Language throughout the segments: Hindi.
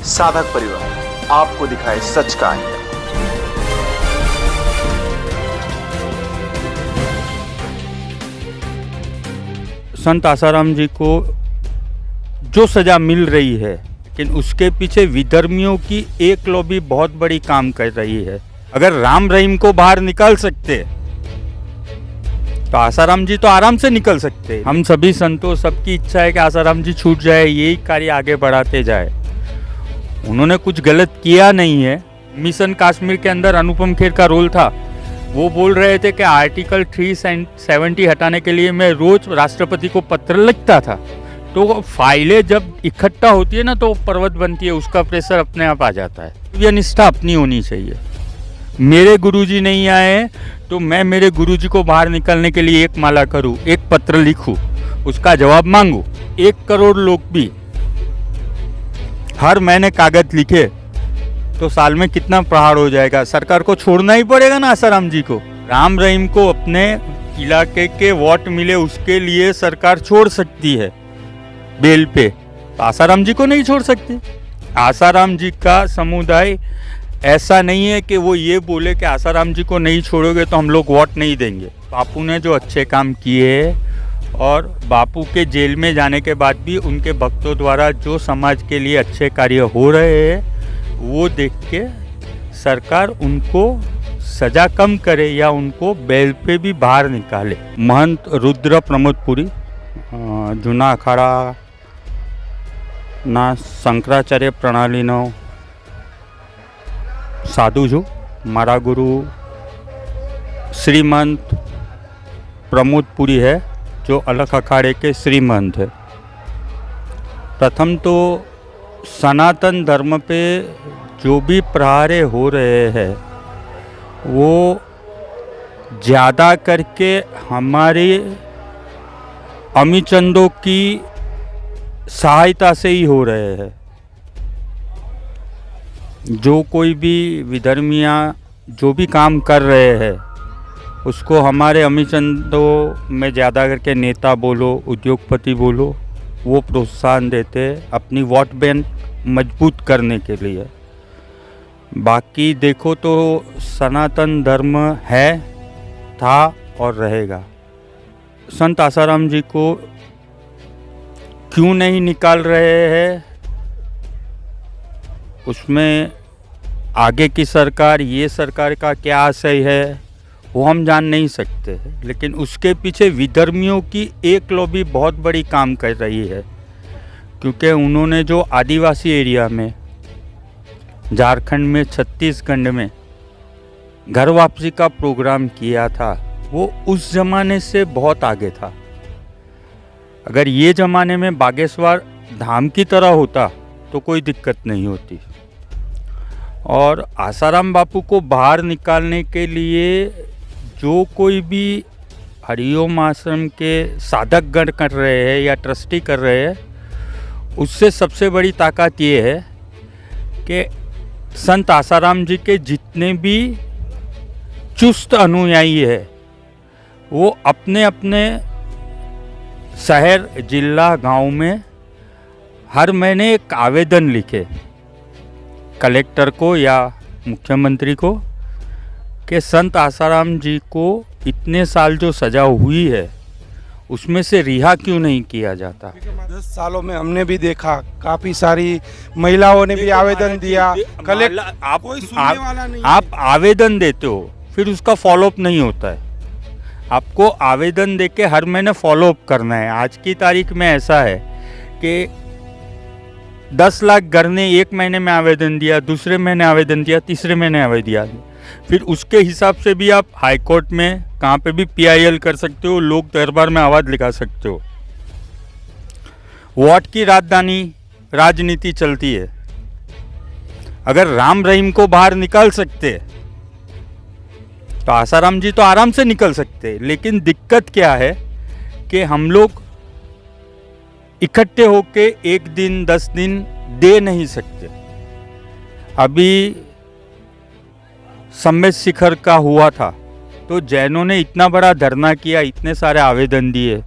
साधक परिवार आपको दिखाए सच का आईना। संत आसाराम जी को जो सजा मिल रही है, लेकिन उसके पीछे विधर्मियों की एक लॉबी बहुत बड़ी काम कर रही है। अगर राम रहीम को बाहर निकाल सकते तो आसाराम जी तो आराम से निकल सकते। हम सभी संतों, सबकी इच्छा है कि आसाराम जी छूट जाए, यही कार्य आगे बढ़ाते जाए। उन्होंने कुछ गलत किया नहीं है। मिशन कश्मीर के अंदर अनुपम खेर का रोल था। वो बोल रहे थे कि आर्टिकल 370 हटाने के लिए मैं रोज राष्ट्रपति को पत्र लिखता था। तो फाइलें जब इकट्ठा होती है ना तो पर्वत बनती है, उसका प्रेशर अपने आप आ जाता है। ये निष्ठा अपनी होनी चाहिए। मेरे गुरुजी नहीं आए तो मैं मेरे गुरुजी को बाहर निकालने के लिए एक माला करूं, एक पत्र लिखूं, उसका जवाब मांगू। 1 करोड़ लोग भी हर महीने कागज लिखे तो साल में कितना प्रहार हो जाएगा। सरकार को छोड़ना ही पड़ेगा ना आसाराम जी को। राम रहीम को अपने इलाके के वोट मिले उसके लिए सरकार छोड़ सकती है बेल पे, तो आसाराम जी को नहीं छोड़ सकती। आसाराम जी का समुदाय ऐसा नहीं है कि वो ये बोले कि आसाराम जी को नहीं छोड़ोगे तो हम लोग वोट नहीं देंगे। बापू ने जो अच्छे काम किए और बापू के जेल में जाने के बाद भी उनके भक्तों द्वारा जो समाज के लिए अच्छे कार्य हो रहे हैं वो देख के सरकार उनको सजा कम करे या उनको बेल पे भी बाहर निकाले। महंत रुद्र प्रमोदपुरी जूना अखाड़ा ना शंकराचार्य प्रणालीनो साधु છું। મારા गुरु श्रीमंत प्रमोदपुरी है जो अलग अखाड़े के श्रीमंत है। प्रथम तो सनातन धर्म पे जो भी प्रहारे हो रहे हैं वो ज़्यादा करके हमारे अमीचंदों की सहायता से ही हो रहे हैं। जो कोई भी विधर्मिया जो भी काम कर रहे हैं उसको हमारे अमीचंदों में ज़्यादा करके नेता बोलो, उद्योगपति बोलो, वो प्रोत्साहन देते अपनी वोट बैंक मजबूत करने के लिए। बाकी देखो तो सनातन धर्म है, था और रहेगा। संत आसाराम जी को क्यों नहीं निकाल रहे हैं उसमें आगे की सरकार, ये सरकार का क्या आशय है वो हम जान नहीं सकते, लेकिन उसके पीछे विधर्मियों की एक लॉबी बहुत बड़ी काम कर रही है। क्योंकि उन्होंने जो आदिवासी एरिया में, झारखंड में, छत्तीसगढ़ में घर वापसी का प्रोग्राम किया था वो उस ज़माने से बहुत आगे था। अगर ये ज़माने में बागेश्वर धाम की तरह होता तो कोई दिक्कत नहीं होती। और आसाराम बापू को बाहर निकालने के लिए जो कोई भी हरिओम आश्रम के साधक गण कर रहे हैं या ट्रस्टी कर रहे हैं, उससे सबसे बड़ी ताकत ये है कि संत आसाराम जी के जितने भी चुस्त अनुयायी है वो अपने अपने शहर, जिला, गांव में हर महीने एक आवेदन लिखे कलेक्टर को या मुख्यमंत्री को कि संत आसाराम जी को इतने साल जो सजा हुई है उसमें से रिहा क्यों नहीं किया जाता। 10 सालों में हमने भी देखा काफ़ी सारी महिलाओं ने भी आवेदन दिया। आप आवेदन देते हो फिर उसका फॉलोअप नहीं होता है। आपको आवेदन देके हर महीने फॉलोअप करना है। आज की तारीख में ऐसा है कि 10 लाख घर ने 1 महीने में आवेदन दिया, दूसरे महीने आवेदन दिया, तीसरे महीने आवेदन दिया, फिर उसके हिसाब से भी आप हाई कोर्ट में कहाँ पे भी PIL कर सकते हो, लोक दरबार में आवाज़ लिखा सकते हो। वोट की राजनीति चलती है। अगर राम रहीम को बाहर निकाल सकते तो आसाराम जी तो आराम से निकल सकते, लेकिन दिक्कत क्या है कि हम लोग इकट्ठे होके 1 दिन 10 दिन दे नहीं सकते। अभी सम्मेद शिखर का हुआ था तो जैनों ने इतना बड़ा धरना किया, इतने सारे आवेदन दिए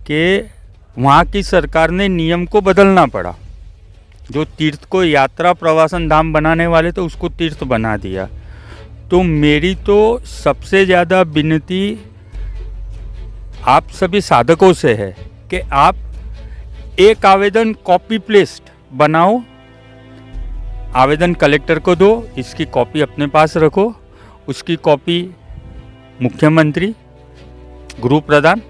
कि वहाँ की सरकार ने नियम को बदलना पड़ा। जो तीर्थ को यात्रा प्रवासन धाम बनाने वाले थे उसको तीर्थ बना दिया। तो मेरी तो सबसे ज़्यादा विनती आप सभी साधकों से है कि आप एक आवेदन कॉपी पेस्ट बनाओ, आवेदन कलेक्टर को दो, इसकी कॉपी अपने पास रखो, उसकी कॉपी मुख्यमंत्री, गृह प्रधान,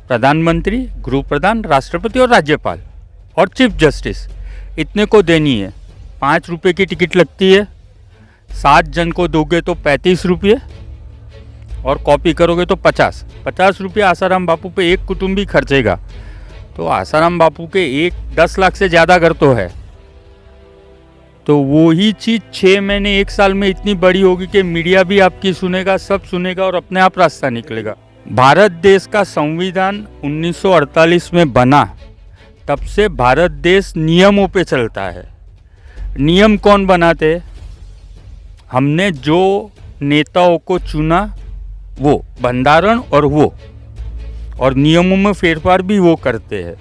प्रधानमंत्री, गृह प्रधान, राष्ट्रपति और राज्यपाल और चीफ जस्टिस इतने को देनी है। 5 रुपये की टिकट लगती है, 7 जन को दोगे तो 35 रुपये और कॉपी करोगे तो 50 रुपये आसाराम बापू पे एक कुटुंबी खर्चेगा। तो आसाराम बापू के 10 लाख से ज़्यादा घर तो है। तो वो ही चीज़ 6 महीने 1 साल में इतनी बड़ी होगी कि मीडिया भी आपकी सुनेगा, सब सुनेगा और अपने आप रास्ता निकलेगा। भारत देश का संविधान 1948 में बना, तब से भारत देश नियमों पे चलता है। नियम कौन बनाते? हमने जो नेताओं को चुना वो बंधारण और नियमों में फेरफार भी वो करते हैं।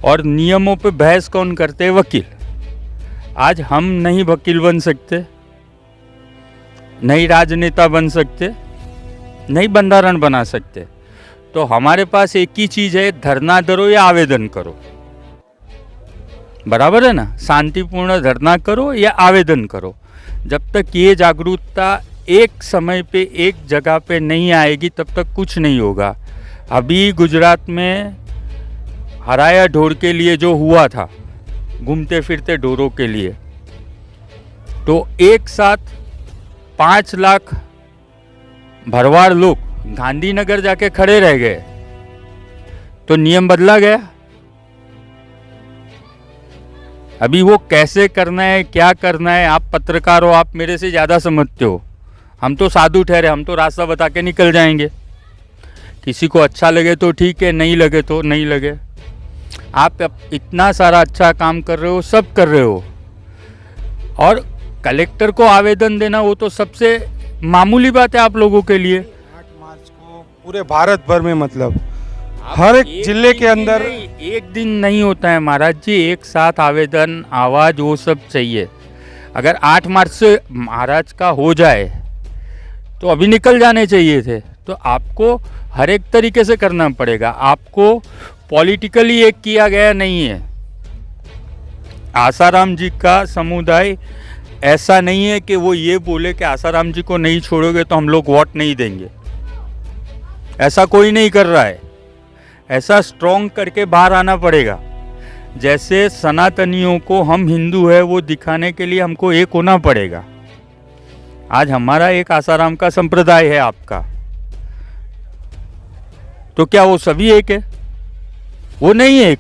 और नियमों पे बहस कौन करते हैं? वकील। आज हम नहीं वकील बन सकते, नहीं राजनेता बन सकते, नहीं बंधारण बना सकते। तो हमारे पास एक ही चीज़ है, धरना करो या आवेदन करो। बराबर है ना? शांतिपूर्ण धरना करो या आवेदन करो। जब तक ये जागरूकता एक समय पे एक जगह पे नहीं आएगी तब तक कुछ नहीं होगा। अभी गुजरात में हराया ढोर के लिए जो हुआ था, घूमते फिरते ढोरों के लिए, तो एक साथ 5 लाख भरवाड़ लोग गांधीनगर जाके खड़े रह गए। तो नियम बदला गया। अभी वो कैसे करना है, क्या करना है, आप पत्रकार हो, आप मेरे से ज़्यादा समझते हो। हम तो साधु ठहरे, हम तो रास्ता बता के निकल जाएंगे। किसी को अच्छा लगे तो ठीक है, नहीं लगे तो नहीं लगे। आप इतना सारा अच्छा काम कर रहे हो, सब कर रहे हो, और कलेक्टर को आवेदन देना वो तो सबसे मामूली बात है आप लोगों के लिए। 8 मार्च को पूरे भारत भर में, मतलब हर एक जिले के अंदर एक दिन नहीं होता है महाराज जी। एक साथ आवेदन, आवाज, वो सब चाहिए। अगर 8 मार्च से महाराज का हो जाए तो अभी निकल जाने चाहिए थे। तो आपको हर एक तरीके से करना पड़ेगा। आपको पॉलिटिकली एक किया गया नहीं है। आसाराम जी का समुदाय ऐसा नहीं है कि वो ये बोले कि आसाराम जी को नहीं छोड़ोगे तो हम लोग वोट नहीं देंगे। ऐसा कोई नहीं कर रहा है। ऐसा स्ट्रॉन्ग करके बाहर आना पड़ेगा। जैसे सनातनियों को हम हिंदू है वो दिखाने के लिए हमको एक होना पड़ेगा। आज हमारा एक आसाराम का संप्रदाय है, आपका, तो क्या वो सभी एक है? वो नहीं है एक।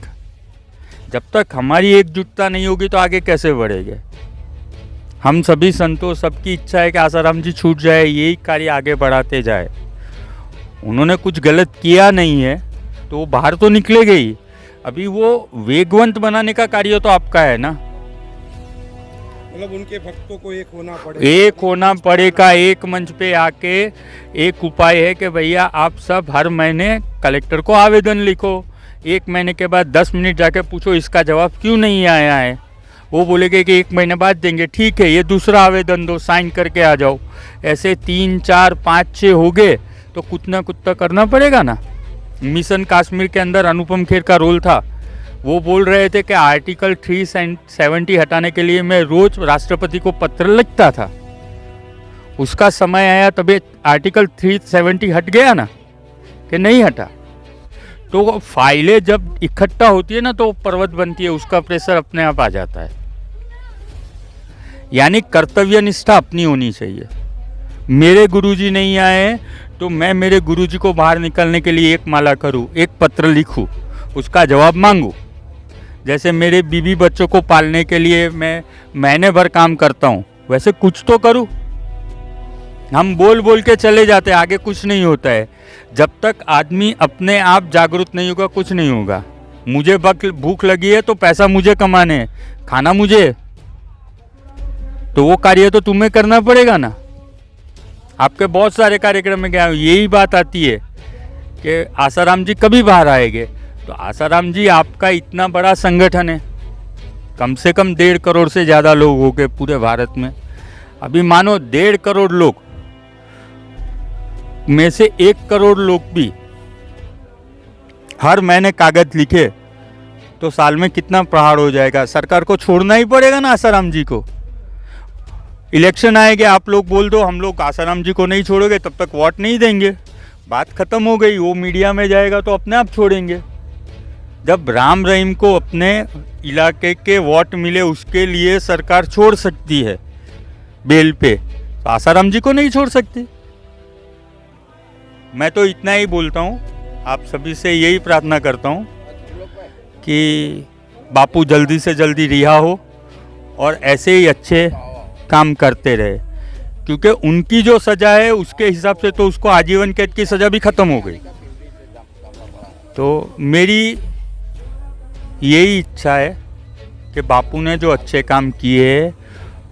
जब तक हमारी एकजुटता नहीं होगी तो आगे कैसे बढ़ेंगे? हम सभी संतों, सबकी इच्छा है कि आसाराम जी छूट जाए, यही कार्य आगे बढ़ाते जाए। उन्होंने कुछ गलत किया नहीं है तो वो बाहर तो निकलेगे ही। अभी वो वेगवंत बनाने का कार्य तो आपका है ना। मतलब उनके भक्तों को एक होना पड़ेगा। एक होना पड़ेगा। एक मंच पे आके एक उपाय है कि भैया आप सब हर महीने कलेक्टर को आवेदन लिखो। 1 महीने के बाद 10 मिनट जाके पूछो इसका जवाब क्यों नहीं आया है। वो बोलेगे कि 1 महीने बाद देंगे। ठीक है, ये दूसरा आवेदन दो, साइन करके आ जाओ। ऐसे 3, 4, 5, 6 हो गए तो कुछ ना कुछ तो करना पड़ेगा ना। मिशन कश्मीर के अंदर अनुपम खेर का रोल था। वो बोल रहे थे कि आर्टिकल 370 हटाने के लिए मैं रोज राष्ट्रपति को पत्र लिखता था। उसका समय आया तभी आर्टिकल 370 हट गया ना, कि नहीं हटा। तो फाइलें जब इकट्ठा होती है ना तो पर्वत बनती है, उसका प्रेशर अपने आप आ जाता है। यानी कर्तव्य निष्ठा अपनी होनी चाहिए। मेरे गुरुजी नहीं आए तो मैं मेरे गुरुजी को बाहर निकलने के लिए एक माला करूं, एक पत्र लिखूं, उसका जवाब मांगूं। जैसे मेरे बीवी बच्चों को पालने के लिए मैं महीने भर काम करता हूं, वैसे कुछ तो करूं। हम बोल बोल के चले जाते हैं, आगे कुछ नहीं होता है। जब तक आदमी अपने आप जागरूक नहीं होगा कुछ नहीं होगा। मुझे भूख लगी है तो पैसा मुझे कमाने है, खाना मुझे, तो वो कार्य तो तुम्हें करना पड़ेगा ना। आपके बहुत सारे कार्यक्रम में क्या यही बात आती है कि आसाराम जी कभी बाहर आएंगे। तो आसाराम जी आपका इतना बड़ा संगठन है, कम से कम 1.5 करोड़ से ज़्यादा लोग हो गए पूरे भारत में। अभी मानो 1.5 करोड़ लोग में से 1 करोड़ लोग भी हर महीने कागज लिखे तो साल में कितना पहाड़ हो जाएगा। सरकार को छोड़ना ही पड़ेगा ना आसाराम जी को। इलेक्शन आएंगे, आप लोग बोल दो हम लोग आसाराम जी को नहीं छोड़ोगे, तब तक वोट नहीं देंगे, बात खत्म हो गई। वो मीडिया में जाएगा तो अपने आप छोड़ेंगे। जब राम रहीम को अपने इलाके के वोट मिले उसके लिए सरकार छोड़ सकती है बेल पे, तो आसाराम जी को नहीं छोड़ सकती। मैं तो इतना ही बोलता हूँ, आप सभी से यही प्रार्थना करता हूँ कि बापू जल्दी से जल्दी रिहा हो और ऐसे ही अच्छे काम करते रहे, क्योंकि उनकी जो सज़ा है उसके हिसाब से तो उसको आजीवन कैद की सज़ा भी ख़त्म हो गई। तो मेरी यही इच्छा है कि बापू ने जो अच्छे काम किए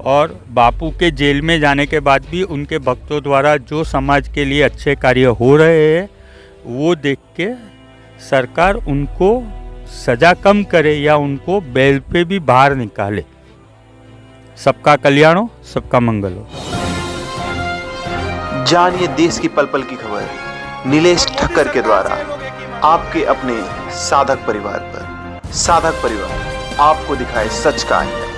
और बापू के जेल में जाने के बाद भी उनके भक्तों द्वारा जो समाज के लिए अच्छे कार्य हो रहे हैं वो देख के सरकार उनको सज़ा कम करे या उनको बेल पे भी बाहर निकाले। सबका कल्याण हो, सबका मंगल हो। जानिए देश की पल पल की खबर नीलेश ठक्कर के द्वारा आपके अपने साधक परिवार पर। साधक परिवार आपको दिखाए सच का आईना।